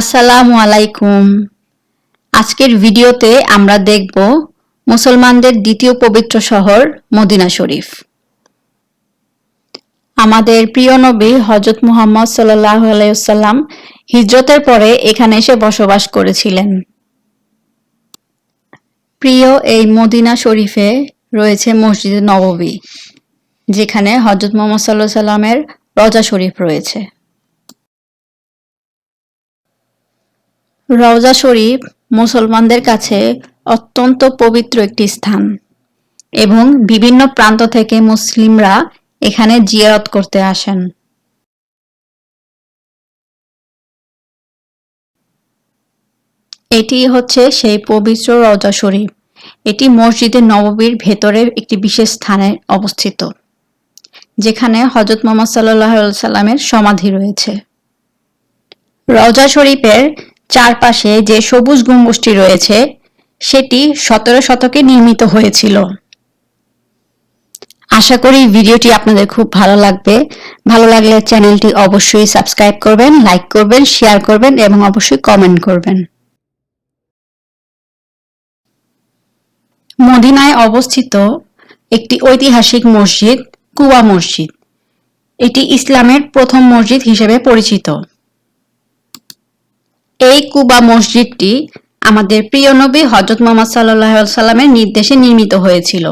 আসসালামু আলাইকুম। আজকের ভিডিওতে আমরা দেখব মুসলমানদের দ্বিতীয় পবিত্র শহর মদিনা শরীফ। আমাদের প্রিয় নবী হযরত মুহাম্মদ সাল্লাল্লাহু আলাইহি ওয়াসাল্লাম হিজরতের পরে এখানে এসে বসবাস করেছিলেন। প্রিয় এই মদিনা শরীফে রয়েছে মসজিদে নববী, যেখানে হযরত মুহাম্মদ সাল্লাল্লাহু আলাইহি ওয়াসাল্লামের রওজা শরীফ রয়েছে। রওজা শরীফ মুসলমানদের কাছে অত্যন্ত পবিত্র একটি স্থান এবং বিভিন্ন প্রান্ত থেকে মুসলিমরা এখানে জিয়ারত করতে আসেন। এটি হচ্ছে সেই পবিত্র রওজা শরীফ। এটি মসজিদে নববীর ভেতরে একটি বিশেষ স্থানে অবস্থিত, যেখানে হযরত মুহাম্মদ সাল্লাল্লাহু আলাইহি ওয়াসাল্লামের সমাধি রয়েছে। রওজা শরীফের চারপাশে যে সবুজ গম্বুজটি রয়েছে সেটি 17 শতকে নির্মিত হয়েছিল। আশা করি ভিডিওটি আপনাদের খুব ভালো লাগবে। ভালো লাগলে চ্যানেলটি অবশ্যই সাবস্ক্রাইব করবেন, লাইক করবেন, শেয়ার করবেন এবং অবশ্যই কমেন্ট করবেন। মদিনায় অবস্থিত একটি ঐতিহাসিক মসজিদ কুবা মসজিদ। এটি ইসলামের প্রথম মসজিদ হিসেবে পরিচিত। এই কুবা মসজিদটি আমাদের প্রিয় নবী হযরত মুহাম্মদ সাল্লাল্লাহু আলাইহি ওয়াসাল্লামের নির্দেশে নির্মিত হয়েছিল।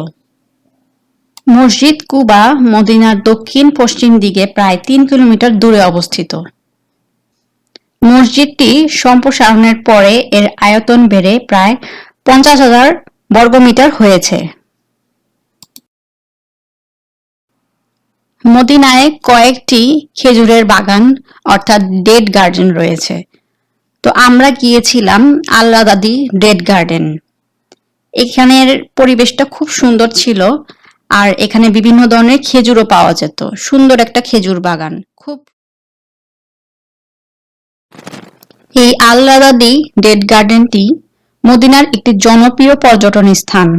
মসজিদ কুবা মদিনার দক্ষিণ পশ্চিম দিকে প্রায় 3 কিলোমিটার দূরে অবস্থিত। মসজিদটি সম্প্রসারণের পরে এর আয়তন বেড়ে প্রায় 50,000 বর্গমিটার হয়েছে। মদিনায় কয়েকটি খেজুরের বাগান অর্থাৎ ডেট গার্ডেন রয়েছে। তো আমরা গিয়েছিলাম আল-রাদাদি ডেট গার্ডেন। এখানের পরিবেশটা খুব সুন্দর ছিল আর এখানে বিভিন্ন ধরনের খেজুরও পাওয়া যেত। সুন্দর একটা খেজুর বাগান। এই আল-রাদাদি ডেট গার্ডেনটি মদিনার একটি জনপ্রিয় পর্যটন স্থান।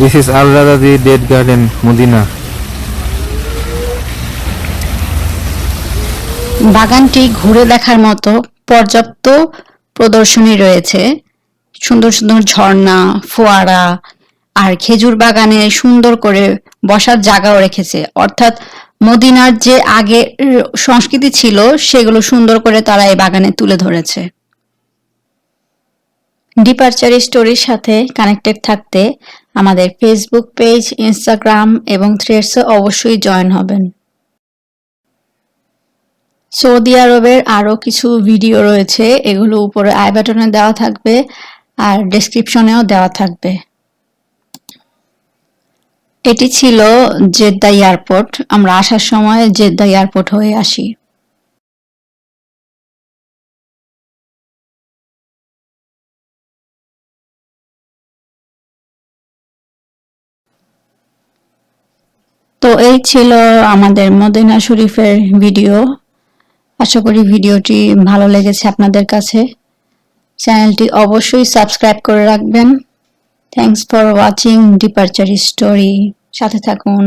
This is Al-Radadi Date Garden, Medina. বাগানটি ঘুরে দেখার মতো পর্যাপ্ত প্রদর্শনী রয়েছে। সুন্দর সুন্দর ঝর্ণা, ফোয়ারা আর খেজুর বাগানে সুন্দর করে বসার জায়গাও রেখেছে। অর্থাৎ মদিনার যে আগে সংস্কৃতি ছিল সেগুলো সুন্দর করে তারা এই বাগানে তুলে ধরেছে। ডিপারচার স্টোরির সাথে কানেক্টেড থাকতে আমাদের ফেসবুক পেজ, ইনস্টাগ্রাম এবং থ্রেডসে অবশ্যই জয়েন হবেন। সৌদি আরবের আরও কিছু ভিডিও রয়েছে, এগুলো উপরে আই বাটনে দেওয়া থাকবে আর ডেসক্রিপশনেও দেওয়া থাকবে। এটি ছিল জেদ্দা এয়ারপোর্ট। আমরা আসার সময় জেদ্দা এয়ারপোর্ট হয়ে আসি। তো এই ছিল আমাদের মদিনা শরীফের ভিডিও। আশা করি ভিডিওটি ভালো লেগেছে আপনাদের কাছে। চ্যানেলটি অবশ্যই সাবস্ক্রাইব করে রাখবেন। Thanks for watching departure story. সাথে থাকুন।